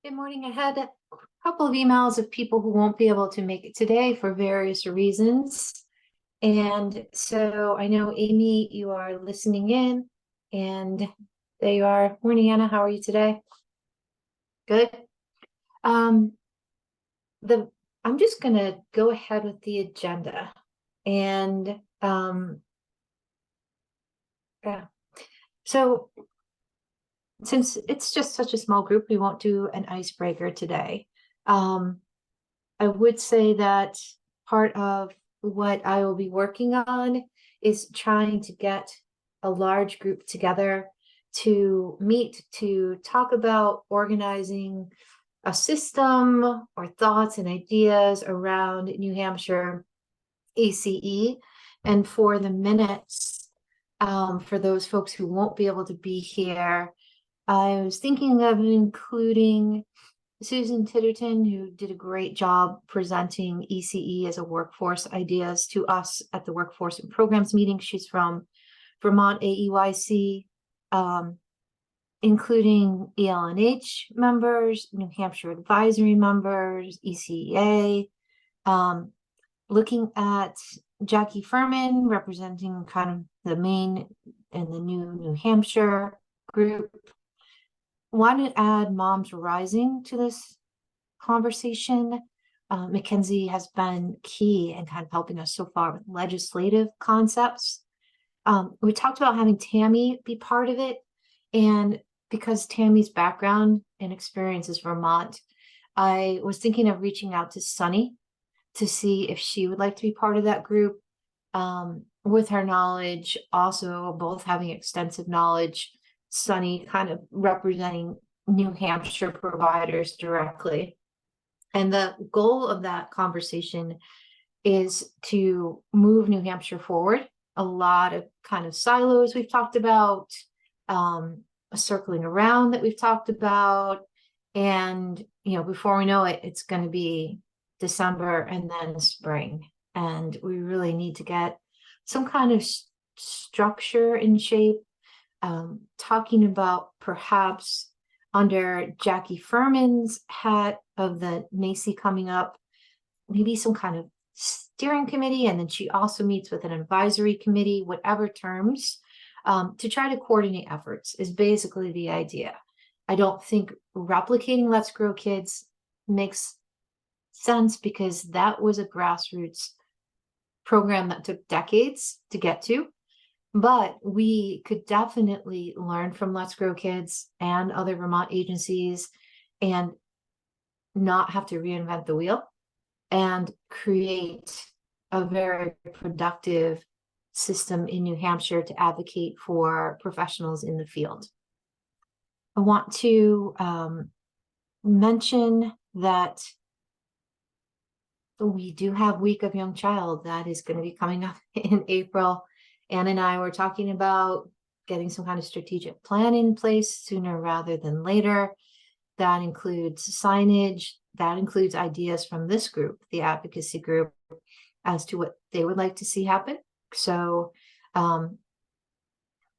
Good morning. I had a couple of emails of people who won't be able to make it today for various reasons. And so I know, Amy, you are listening in, and there you are. Morning, Anna. How are you today? Good. Um, the I'm just gonna go ahead with the agenda. And yeah. So since it's just such a small group, we won't do an icebreaker today. Um, I would say that part of what I will be working on is trying to get a large group together to meet to talk about organizing a system or thoughts and ideas around New Hampshire ACE. And for the minutes, for those folks who won't be able to be here, I was thinking of including Susan Titterton, who did a great job presenting ECE as a workforce ideas to us at the Workforce and Programs meeting. She's from Vermont AEYC, including ELNH members, New Hampshire advisory members, ECEA, looking at Jackie Furman representing kind of the Maine and the New Hampshire group. Want to add Moms Rising to this conversation. Mackenzie has been key in kind of helping us so far with legislative concepts. We talked about having Tammy be part of it. And because Tammy's background and experience is Vermont, I was thinking of reaching out to Sunny to see if she would like to be part of that group. With her knowledge, also both having extensive knowledge, Sunny kind of representing New Hampshire providers directly. And the goal of that conversation is to move New Hampshire forward. A lot of kind of silos we've talked about, circling around that we've talked about. And, before we know it, it's going to be December and then spring. And we really need to get some kind of structure in shape. Talking about perhaps under Jackie Furman's hat of the NACE coming up, maybe some kind of steering committee, and then she also meets with an advisory committee, whatever terms, to try to coordinate efforts is basically the idea. I don't think replicating Let's Grow Kids makes sense because that was a grassroots program that took decades to get to. But we could definitely learn from Let's Grow Kids and other Vermont agencies and not have to reinvent the wheel and create a very productive system in New Hampshire to advocate for professionals in the field. I want to mention that we do have Week of Young Child that is going to be coming up in April. Ann and I were talking about getting some kind of strategic plan in place sooner rather than later. That includes signage, that includes ideas from this group, the advocacy group, as to what they would like to see happen. So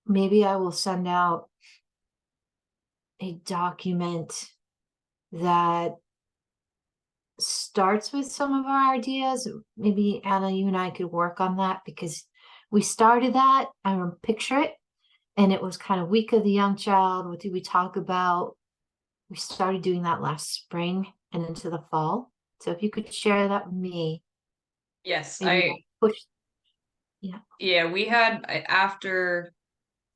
maybe I will send out a document that starts with some of our ideas. Maybe Anna, you and I could work on that because we started that, I picture it, and it was kind of Week of the Young Child. What did we talk about? We started doing that last spring and into the fall. So if you could share that with me. Yes, we'll push. Yeah, we had after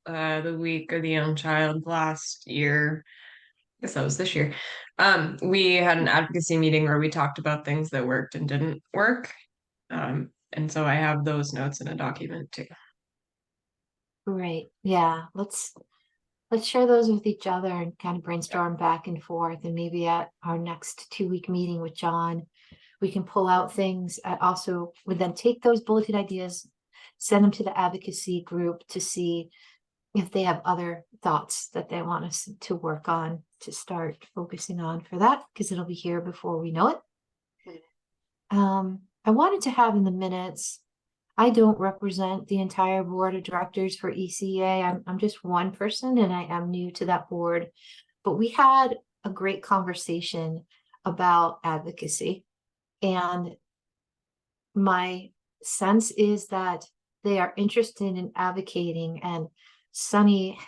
the Week of the Young Child last year, I guess that was this year. We had an advocacy meeting where we talked about things that worked and didn't work. And so I have those notes in a document too. Great. Yeah, let's share those with each other and kind of brainstorm back and forth. And maybe at our next 2-week meeting with John, we can pull out things. I also would then take those bulleted ideas, send them to the advocacy group to see if they have other thoughts that they want us to work on to start focusing on for that, because it'll be here before we know it. I wanted to have in the minutes, I don't represent the entire board of directors for ECA. I'm just one person and I am new to that board. But we had a great conversation about advocacy. And my sense is that they are interested in advocating. And Sunny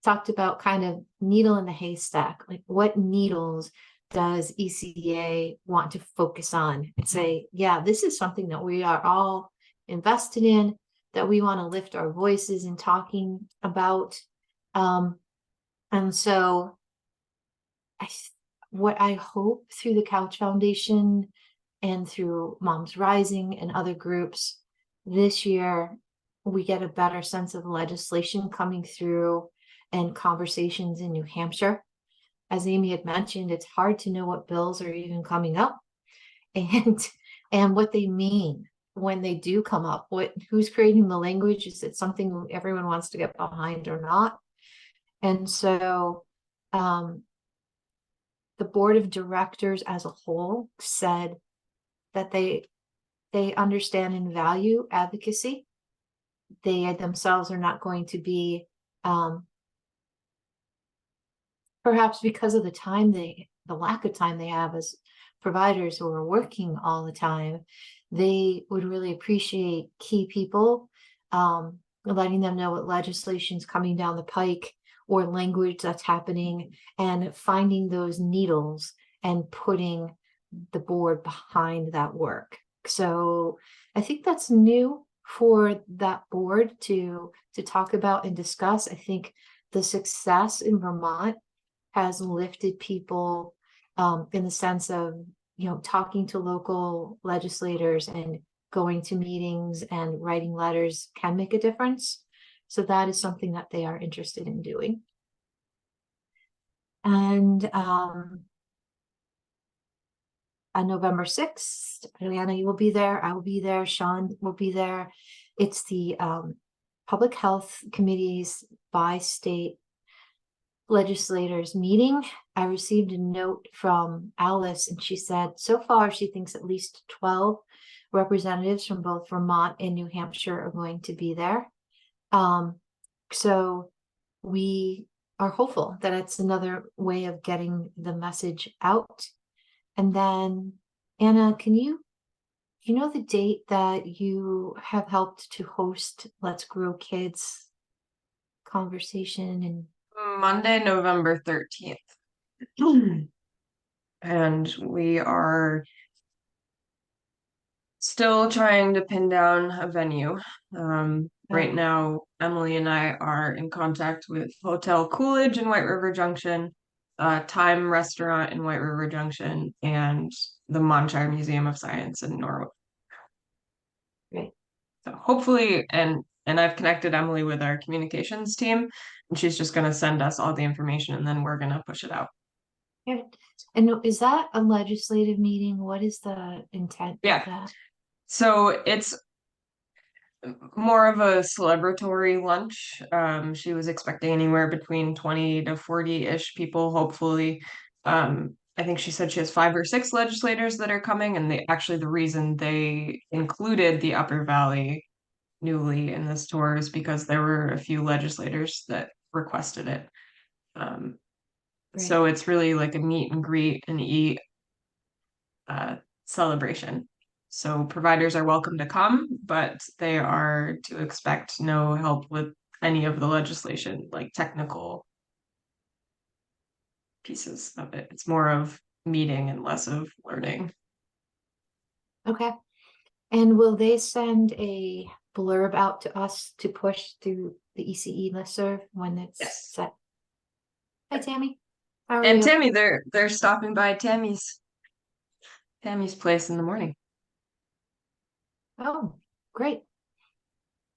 talked about kind of needle in the haystack, like what needles does ECA want to focus on and say, yeah, this is something that we are all invested in, that we want to lift our voices in talking about. And so what I hope through the Couch Foundation and through Moms Rising and other groups this year, we get a better sense of legislation coming through and conversations in New Hampshire. As Amy had mentioned, it's hard to know what bills are even coming up and what they mean when they do come up. Who's creating the language? Is it something everyone wants to get behind or not? And so the board of directors as a whole said that they understand and value advocacy. They themselves are not going to be perhaps because of the lack of time they have as providers who are working all the time, they would really appreciate key people, letting them know what legislation is coming down the pike or language that's happening, and finding those needles and putting the board behind that work. So I think that's new for that board to talk about and discuss. I think the success in Vermont has lifted people in the sense of, talking to local legislators and going to meetings and writing letters can make a difference. So that is something that they are interested in doing. And on November 6th, Juliana, you will be there. I will be there. Sean will be there. It's the Public Health Committee's bi-state legislators meeting. I received a note from Alice, and she said so far she thinks at least 12 representatives from both Vermont and New Hampshire are going to be there. So we are hopeful that it's another way of getting the message out. And then, Anna, you know the date that you have helped to host Let's Grow Kids conversation? And Monday, November 13th. And we are still trying to pin down a venue. Right now, Emily and I are in contact with Hotel Coolidge in White River Junction, Time Restaurant in White River Junction, and the Monshire Museum of Science in Norwood. Great. So hopefully, and I've connected Emily with our communications team, and she's just going to send us all the information, and then we're going to push it out. Yeah. And is that a legislative meeting? What is the intent of that? So it's more of a celebratory lunch. She was expecting anywhere between 20 to 40-ish people, hopefully. I think she said she has 5 or 6 legislators that are coming, and the reason they included the Upper Valley newly in this tour is because there were a few legislators that requested it. So it's really like a meet and greet and eat celebration. So providers are welcome to come, but they are to expect no help with any of the legislation, like technical pieces of it. It's more of meeting and less of learning. Okay. And will they send a blurb out to us to push through the ECE listserv when it's set? Hi, Tammy. How are you? Tammy, they're stopping by Tammy's place in the morning. Oh, great.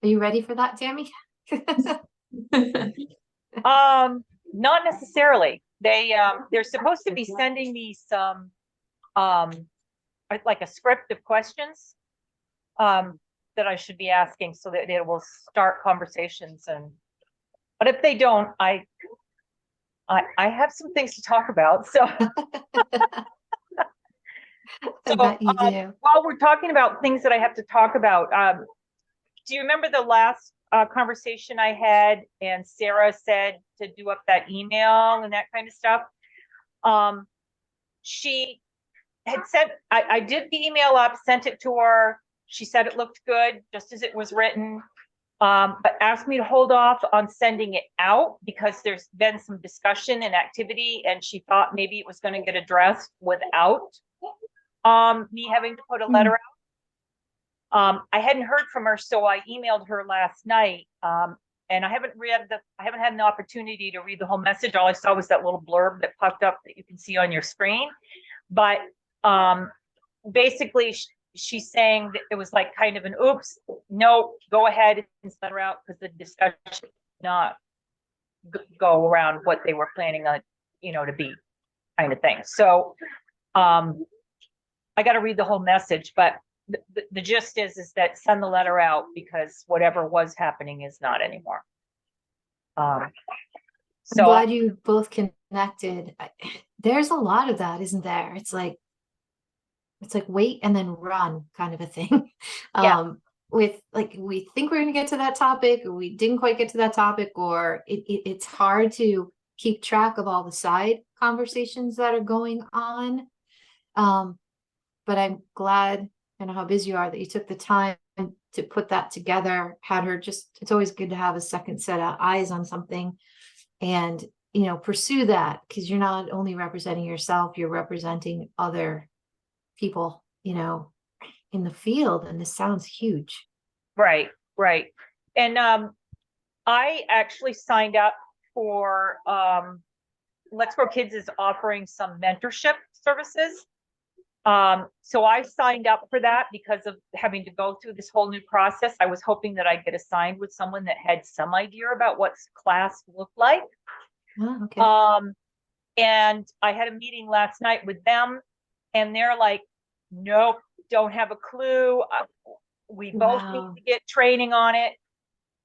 Are you ready for that, Tammy? Not necessarily. They're supposed to be sending me some like a script of questions that I should be asking so that it will start conversations. But if they don't, I have some things to talk about. So I bet you do. While we're talking about things that I have to talk about, do you remember the last conversation I had and Sarah said to do up that email and that kind of stuff? She had sent, I did the email up, sent it to her. She said it looked good, just as it was written. But asked me to hold off on sending it out because there's been some discussion and activity, and she thought maybe it was going to get addressed without me having to put a letter out. I hadn't heard from her, so I emailed her last night. And I haven't had an opportunity to read the whole message. All I saw was that little blurb that popped up that you can see on your screen. But basically, she's saying that it was like kind of an oops, no, go ahead and let her out because the discussion did not go around what they were planning on, to be, kind of thing. So I got to read the whole message, but the gist is that send the letter out because whatever was happening is not anymore. So I'm glad you both connected. There's a lot of that, isn't there? It's like wait and then run kind of a thing. Yeah. With like, we think we're going to get to that topic, or we didn't quite get to that topic, or it's hard to keep track of all the side conversations that are going on. But I'm glad, I know how busy you are, that you took the time to put that together, had her it's always good to have a second set of eyes on something and, pursue that, because you're not only representing yourself, you're representing other people, in the field. And this sounds huge. Right. And I actually signed up for Let's Grow Kids is offering some mentorship services. So I signed up for that because of having to go through this whole new process. I was hoping that I'd get assigned with someone that had some idea about what class looked like. Oh, okay. And I had a meeting last night with them, and they're like, nope, don't have a clue. We both need to get training on it.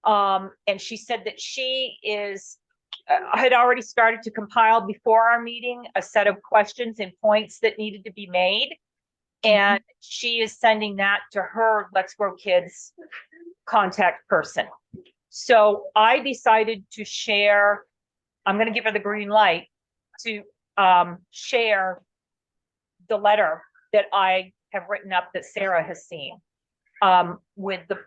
And she said that she had already started to compile before our meeting a set of questions and points that needed to be made. And she is sending that to her Let's Grow Kids contact person. So I decided to share, I'm going to give her the green light to share the letter that I have written up that Sarah has seen with the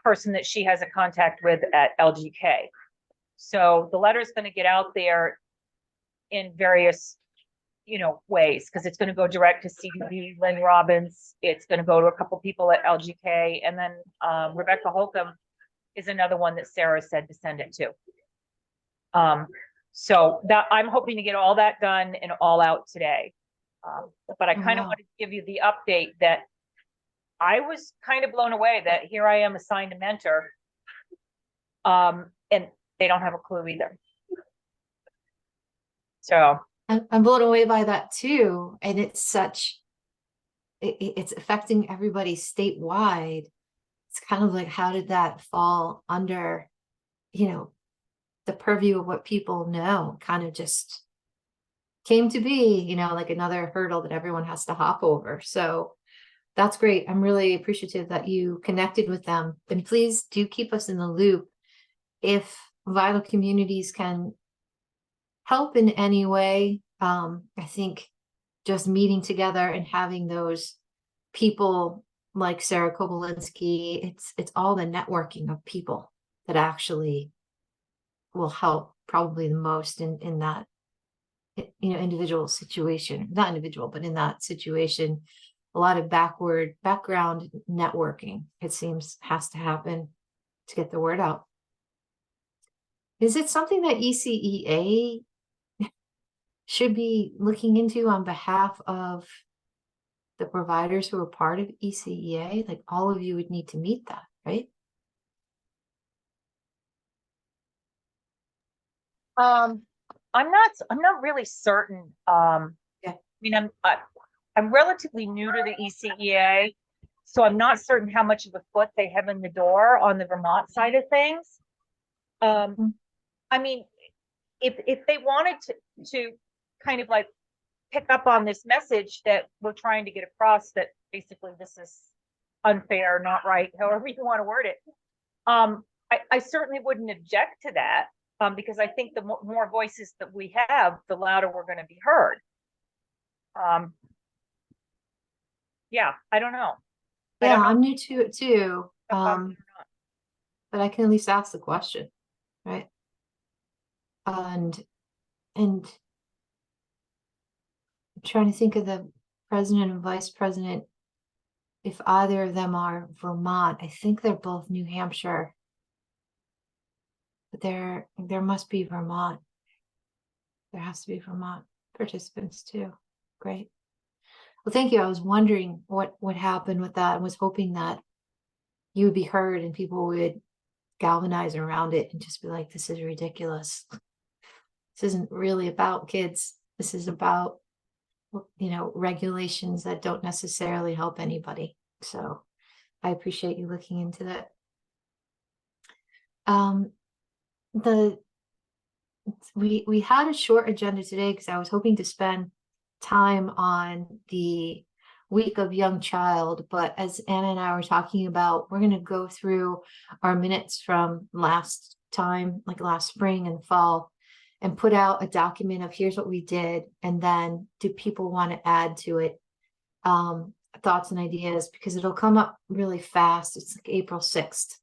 person that she has a contact with at LGK. So the letter is going to get out there in various, ways, because it's going to go direct to CDB, Lynn Robbins. It's going to go to a couple people at LGK, and then Rebecca Holcomb is another one that Sarah said to send it to. So that I'm hoping to get all that done and all out today. But I kind of wanted to give you the update that I was kind of blown away that here I am assigned a mentor, and they don't have a clue either. So I'm blown away by that too. And it's it's affecting everybody statewide. It's kind of like, how did that fall under, the purview of what people know? Kind of just came to be, like another hurdle that everyone has to hop over. So that's great. I'm really appreciative that you connected with them. And please do keep us in the loop if Vital Communities can help in any way. I think just meeting together and having those people like Sarah Kobolinski, it's all the networking of people that actually will help probably the most in that, individual situation, not individual, but in that situation. A lot of background networking, it seems, has to happen to get the word out. Is it something that ECEA should be looking into on behalf of the providers who are part of ECEA? Like, all of you would need to meet that, right? I'm not really certain. Yeah. I mean, I'm relatively new to the ECEA, so I'm not certain how much of a foot they have in the door on the Vermont side of things. I mean, if they wanted to kind of like pick up on this message that we're trying to get across, that basically this is unfair, not right, however you want to word it, I certainly wouldn't object to that. Because I think the more voices that we have, the louder we're going to be heard. Yeah, I don't know. Yeah, I'm new to it too. But But I can at least ask the question, right? And I'm trying to think of the president and vice president. If either of them are Vermont, I think they're both New Hampshire. But there must be Vermont. There has to be Vermont participants too. Great. Well, thank you. I was wondering what happened with that. I was hoping that you would be heard and people would galvanize around it and just be like, this is ridiculous. This isn't really about kids. This is about, regulations that don't necessarily help anybody. So I appreciate you looking into that. We had a short agenda today because I was hoping to spend time on the week of young child, but as Anna and I were talking about, we're going to go through our minutes from last time, like last spring and fall, and put out a document of here's what we did, and then do people want to add to it thoughts and ideas, because it'll come up really fast. It's like April 6th,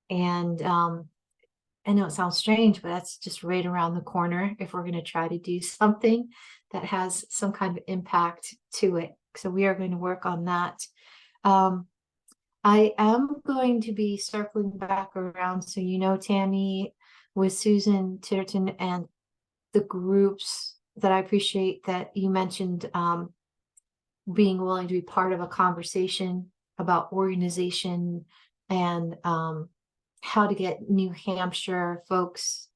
and I know it sounds strange, but that's just right around the corner if we're going to try to do something that has some kind of impact to it. So we are going to work on that. I am going to be circling back around, so Tammy, with Susan Titterton and the groups that I appreciate that you mentioned being willing to be part of a conversation about organization and how to get New Hampshire folks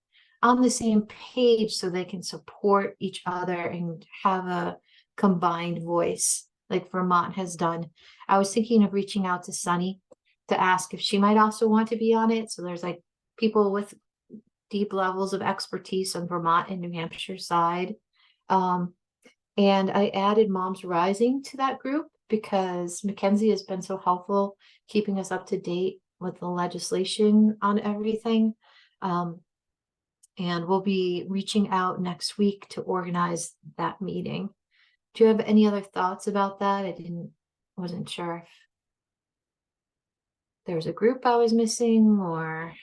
on the same page so they can support each other and have a combined voice like Vermont has done. I was thinking of reaching out to Sunny to ask if she might also want to be on it. So there's like people with deep levels of expertise on Vermont and New Hampshire side. And I added Moms Rising to that group because Mackenzie has been so helpful keeping us up to date with the legislation on everything. And we'll be reaching out next week to organize that meeting. Do you have any other thoughts about that? Wasn't sure if there was a group I was missing, or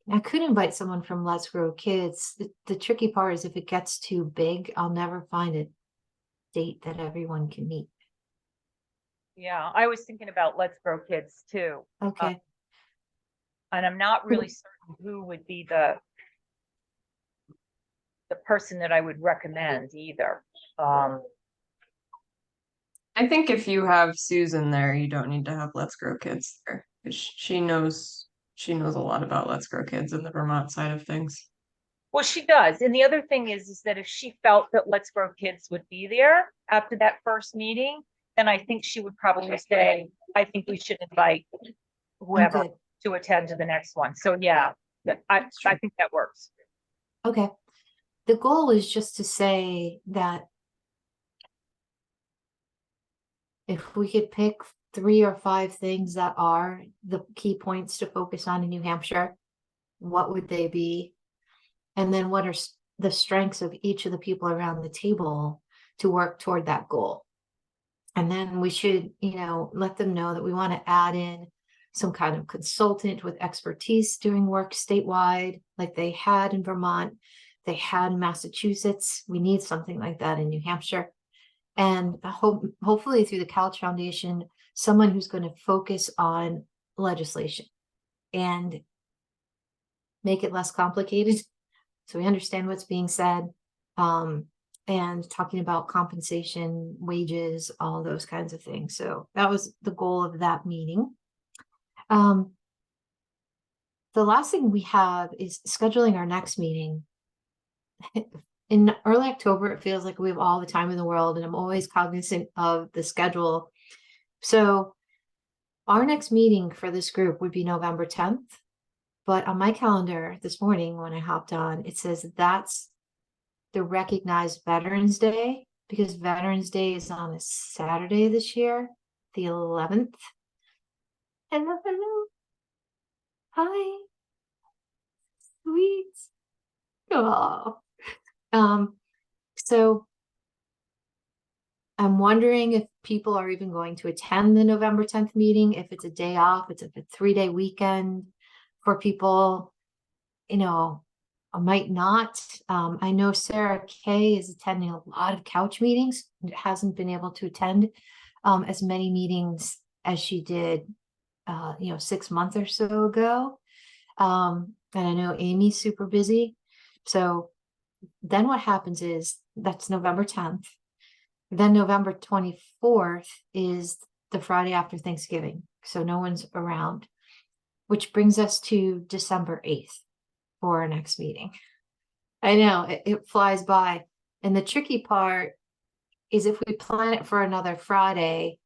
I could invite someone from Let's Grow Kids. The tricky part is if it gets too big, I'll never find a date that everyone can meet. Yeah, I was thinking about Let's Grow Kids too. Okay. And I'm not really certain who would be the person that I would recommend either. I think if you have Susan there, you don't need to have Let's Grow Kids there. She knows a lot about Let's Grow Kids and the Vermont side of things. Well, she does. And the other thing is that if she felt that Let's Grow Kids would be there after that first meeting, then I think she would probably say, I think we should invite whoever to attend to the next one. So yeah, I think that works. Okay. The goal is just to say that if we could pick 3 or 5 things that are the key points to focus on in New Hampshire, what would they be? And then what are the strengths of each of the people around the table to work toward that goal? And then we should, let them know that we want to add in some kind of consultant with expertise doing work statewide, like they had in Vermont, they had in Massachusetts. We need something like that in New Hampshire. And hopefully through the Couch Foundation, someone who's going to focus on legislation and make it less complicated so we understand what's being said, and talking about compensation, wages, all those kinds of things. So that was the goal of that meeting. The last thing we have is scheduling our next meeting. In early October, it feels like we have all the time in the world, and I'm always cognizant of the schedule. So our next meeting for this group would be November 10th. But on my calendar this morning, when I hopped on, it says that's the recognized Veterans Day, because Veterans Day is on a Saturday this year, the 11th. Hi. Sweet. Oh. So I'm wondering if people are even going to attend the November 10th meeting, if it's a day off, it's a 3-day weekend for people, I might not. I know Sarah Kay is attending a lot of couch meetings, hasn't been able to attend as many meetings as she did, 6 months or so ago. And I know Amy's super busy. So then what happens is that's November 10th. Then November 24th is the Friday after Thanksgiving. So no one's around, which brings us to December 8th for our next meeting. I know it flies by. And the tricky part is if we plan it for another Friday,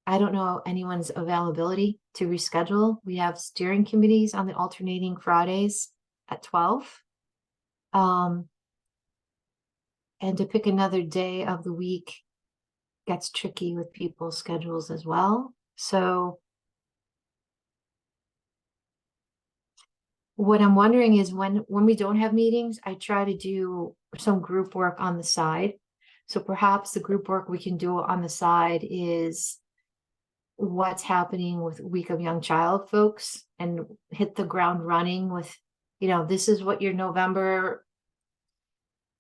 I don't know anyone's availability to reschedule. We have steering committees on the alternating Fridays at 12. And to pick another day of the week gets tricky with people's schedules as well. So what I'm wondering is when we don't have meetings, I try to do some group work on the side. So perhaps the group work we can do on the side is what's happening with Week of Young Child folks and hit the ground running with, this is what your November,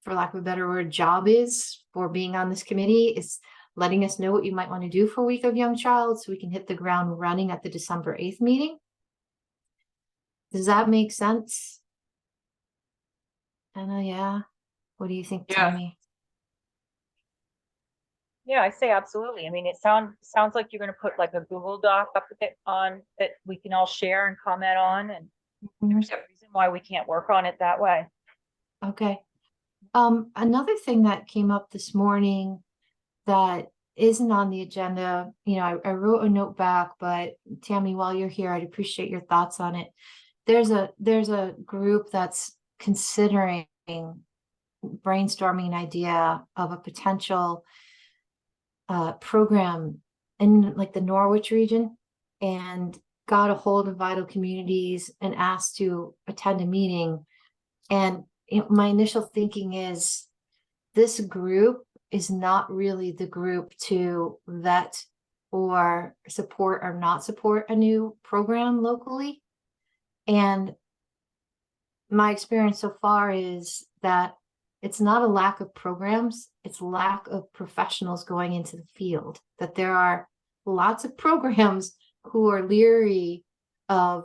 for lack of a better word, job is for being on this committee, is letting us know what you might want to do for Week of Young Child so we can hit the ground running at the December 8th meeting. Does that make sense? Anna, yeah. What do you think, Yeah. Tammy? Yeah, I say absolutely. I mean, it sounds like you're going to put like a Google Doc up on that we can all share and comment on, and there's a reason why we can't work on it that way. Okay. Another thing that came up this morning that isn't on the agenda, I wrote a note back, but Tammy, while you're here, I'd appreciate your thoughts on it. There's a group that's considering brainstorming an idea of a potential program in like the Norwich region, and got a hold of Vital Communities and asked to attend a meeting. And my initial thinking is this group is not really the group to vet or support or not support a new program locally. And my experience so far is that it's not a lack of programs, it's lack of professionals going into the field, that there are lots of programs who are leery of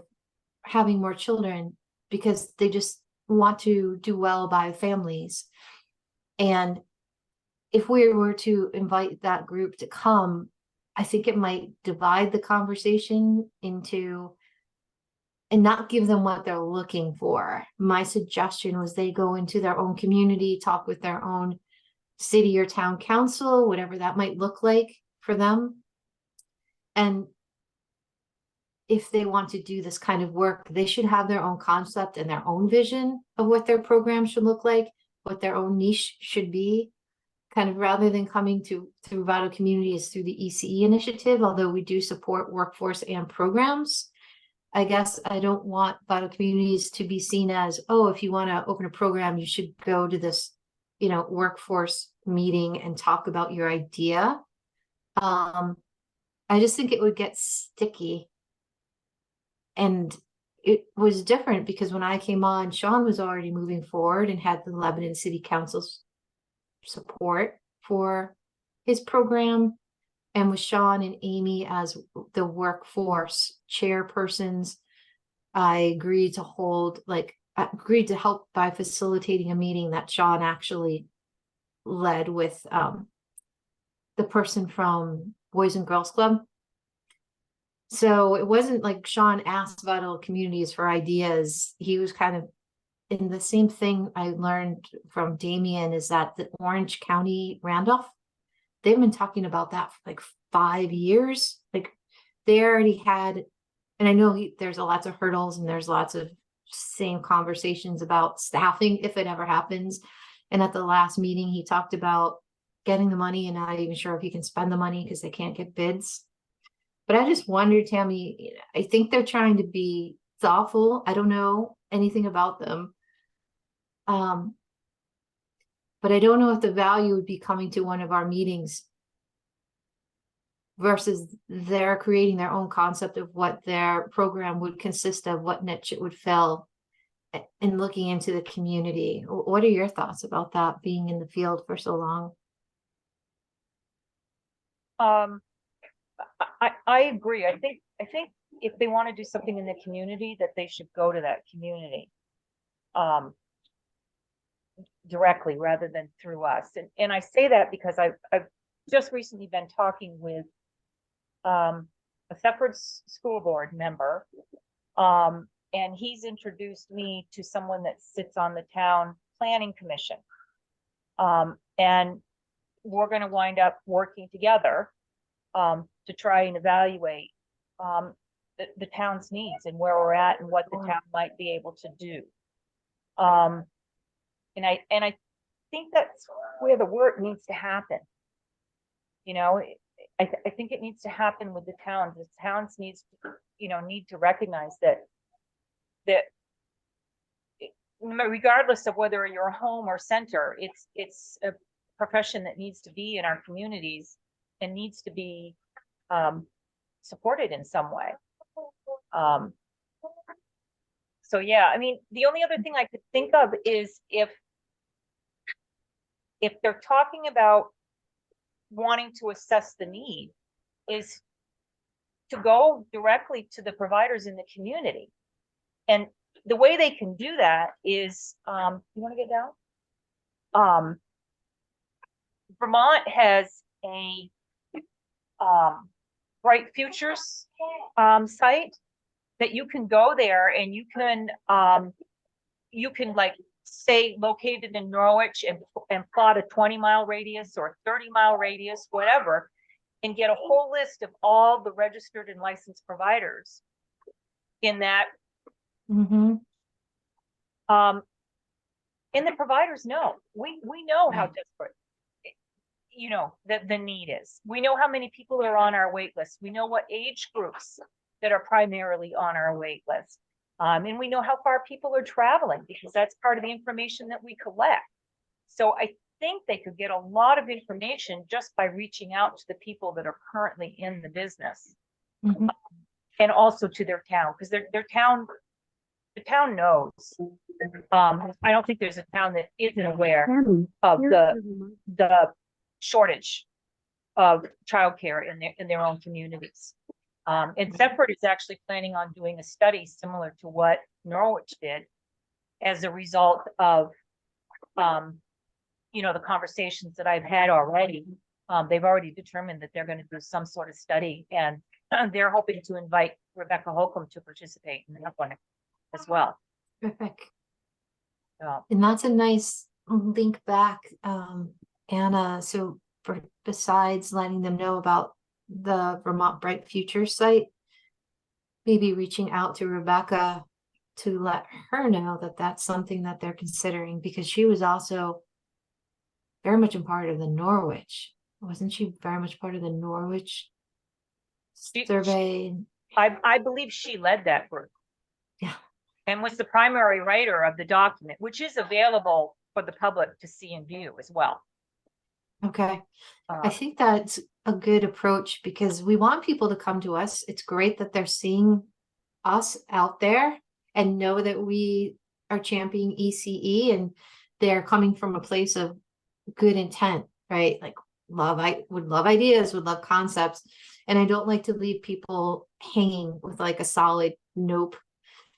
having more children because they just want to do well by families. And if we were to invite that group to come, I think it might divide the conversation into and not give them what they're looking for. My suggestion was they go into their own community, talk with their own city or town council, whatever that might look like for them. And if they want to do this kind of work, they should have their own concept and their own vision of what their program should look like, what their own niche should be, kind of rather than coming through Vital Communities through the ECE initiative, although we do support workforce and programs. I guess I don't want Vital Communities to be seen as, oh, if you want to open a program, you should go to this, workforce meeting and talk about your idea. I just think it would get sticky. And it was different because when I came on, Sean was already moving forward and had the Lebanon City Council's support for his program. And with Sean and Amy as the workforce chairpersons, I agreed to help by facilitating a meeting that Sean actually led with the person from Boys and Girls Club. So it wasn't like Sean asked Vital Communities for ideas. He was kind of in the same thing I learned from Damien is that the Orange County Randolph, they've been talking about that for like 5 years. Like they already had, and I know there's lots of hurdles and there's lots of same conversations about staffing if it ever happens. And at the last meeting, he talked about getting the money and not even sure if he can spend the money because they can't get bids. But I just wondered, Tammy, I think they're trying to be It's awful. I don't know anything about them. But I don't know if the value would be coming to one of our meetings versus they're creating their own concept of what their program would consist of, what niche it would fill, and looking into the community. What are your thoughts about that, being in the field for so long? I agree. I think if they want to do something in the community, that they should go to that community directly rather than through us. And I say that because I've just recently been talking with a Thetford school board member, and he's introduced me to someone that sits on the town planning commission. And we're going to wind up working together to try and evaluate the town's needs and where we're at and what the town might be able to do. And I think that's where the work needs to happen. You know, I think it needs to happen with the towns. The towns need to recognize that regardless of whether you're a home or center, it's a profession that needs to be in our communities and needs to be supported in some way. So yeah, I mean, the only other thing I could think of is if they're talking about wanting to assess the need, is to go directly to the providers in the community. And the way they can do that is, you want to get down? Vermont has a Bright Futures site that you can go there and you can like say located in Norwich and plot a 20-mile radius or 30-mile radius, whatever, and get a whole list of all the registered and licensed providers in that. Mm-hmm. And the providers know, we know how desperate, you know, the need is. We know how many people are on our wait list. We know what age groups that are primarily on our wait list. And we know how far people are traveling, because that's part of the information that we collect. So I think they could get a lot of information just by reaching out to the people that are currently in the business. Mm-hmm. And also to their town, because the town knows. I don't think there's a town that isn't aware of the shortage of childcare in their own communities. And Thetford is actually planning on doing a study similar to what Norwich did as a result of, you know, the conversations that I've had already. They've already determined that they're going to do some sort of study, and they're hoping to invite Rebecca Holcomb to participate in that one as well. Terrific. And that's a nice link back, Anna. So besides letting them know about the Vermont Bright Future site, maybe reaching out to Rebecca to let her know that that's something that they're considering, because she was also very much a part of the Norwich. Wasn't she very much part of the Norwich survey? I believe she led that group. Yeah. And was the primary writer of the document, which is available for the public to see and view as well. Okay. I think that's a good approach, because we want people to come to us. It's great that they're seeing us out there and know that we are championing ECE, and they're coming from a place of good intent, right? Like would love ideas, would love concepts. And I don't like to leave people hanging with like a solid nope.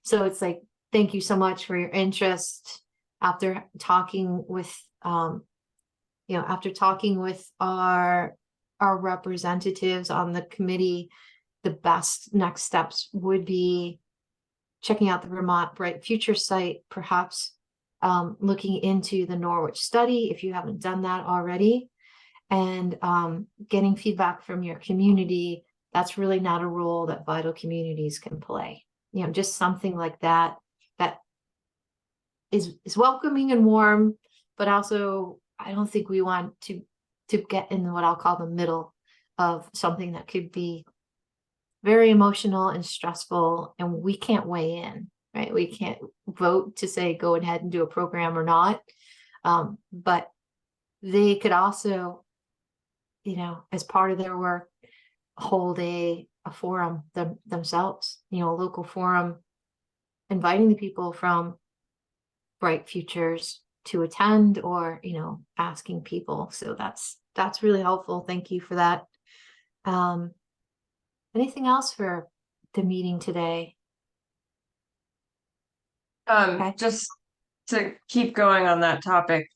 So it's like, thank you so much for your interest. After talking with, after talking with our representatives on the committee, the best next steps would be checking out the Vermont Bright Future site, perhaps looking into the Norwich study if you haven't done that already, and getting feedback from your community. That's really not a role that Vital Communities can play. You know, just something like that is welcoming and warm, but also I don't think we want to get in what I'll call the middle of something that could be very emotional and stressful, and we can't weigh in, right? We can't vote to say go ahead and do a program or not. But they could also, as part of their work, hold a forum themselves, a local forum, inviting the people from Bright Futures to attend, or asking people. So that's really helpful. Thank you for that. Anything else for the meeting today? Okay. Just to keep going on that topic,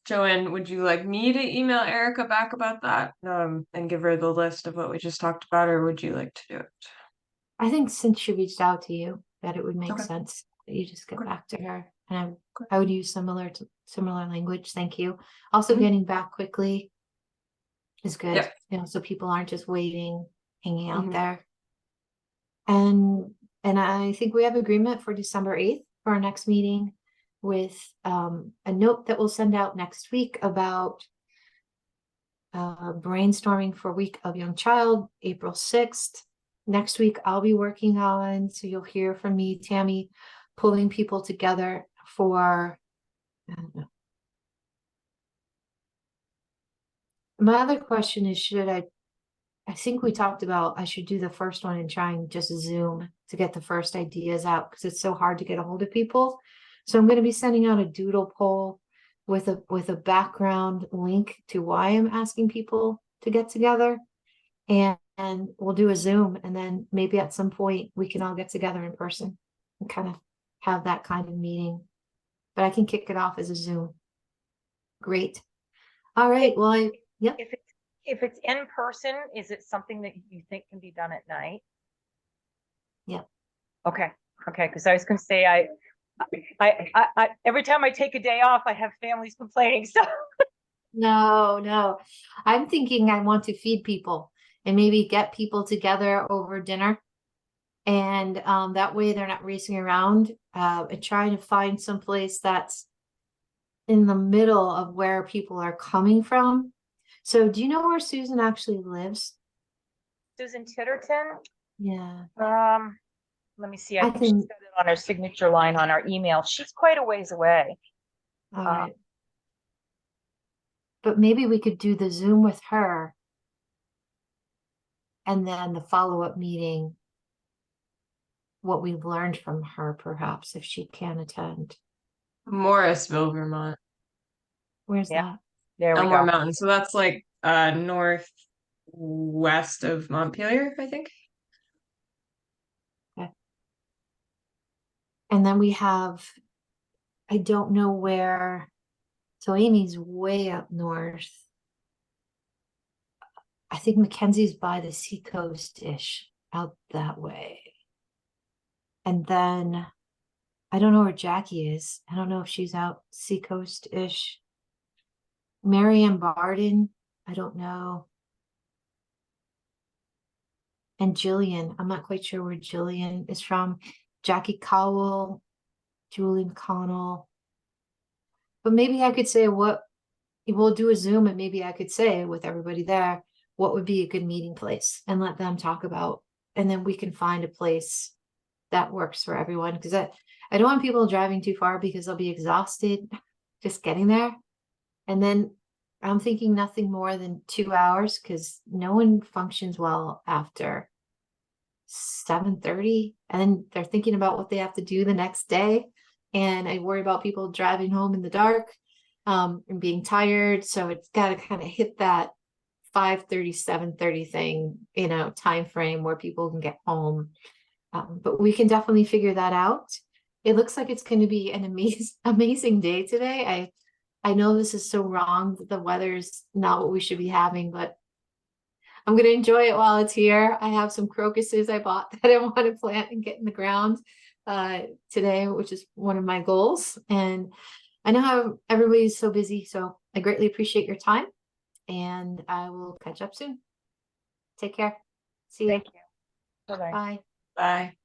Joanne, would you like me to email Erica back about that, and give her the list of what we just talked about, or would you like to do it? I think since she reached out to you, that it would make Okay. sense that you just get Okay. back to her, and Okay. I would use similar language. Thank you. Also, Mhm. getting back quickly is good. Yep. So people aren't just waiting, hanging out Mhm. there. And I think we have agreement for December 8th for our next meeting, with a note that we'll send out next week about brainstorming for Week of Young Child, April 6th. Next week, I'll be working on, so you'll hear from me, Tammy, pulling people together for, I don't know. My other question is, I think we talked about, I should do the first one and try and just Zoom to get the first ideas out, because it's so hard to get a hold of people. So I'm going to be sending out a doodle poll with a background link to why I'm asking people to get together, and we'll do a Zoom, and then maybe at some point we can all get together in person and kind of have that kind of meeting. But I can kick it off as a Zoom. Great. All right. Well, yep. If it's in person, is it something that you think can be done at night? Yep. Okay. Because I was going to say, I every time I take a day off, I have families complaining. So No. I'm thinking I want to feed people and maybe get people together over dinner. And that way they're not racing around, and trying to find some place that's in the middle of where people are coming from. So do you know where Susan actually lives? Susan Titterton. Yeah. Let me see. I I think she can. said it on her signature line on our email. She's quite a ways away. All right. But maybe we could do the Zoom with her, and then the follow-up meeting, what we've learned from her, perhaps, if she can attend. Morrisville, Vermont. Where's Yeah. that? There we Elmore go. Mountain. So that's like northwest of Montpelier, I think. Okay. And then we have, I don't know where, so Amy's way up north. I think Mackenzie's by the seacoast-ish, out that way. And then I don't know where Jackie is. I don't know if she's out seacoast-ish. Marianne Barden, I don't know. And Jillian, I'm not quite sure where Jillian is from. Jackie Cowell, Julie McConnell. But maybe I could say we'll do a Zoom, and maybe I could say with everybody there, what would be a good meeting place, and let them talk about, and then we can find a place that works for everyone. Because I don't want people driving too far, because they'll be exhausted just getting there. And then I'm thinking nothing more than 2 hours, because no one functions well after 7:30, and then they're thinking about what they have to do the next day. And I worry about people driving home in the dark, and being tired. So it's got to kind of hit that 5:30, 7:30 thing, time frame where people can get home. But we can definitely figure that out. It looks like it's going to be an amazing day today. I know this is so wrong that the weather's not what we should be having, but I'm going to enjoy it while it's here. I have some crocuses I bought that I want to plant and get in the ground today, which is one of my goals. And I know how everybody's so busy, so I greatly appreciate your time, and I will catch up soon. Take care. See you. Thank you. Bye-bye. Bye. Bye.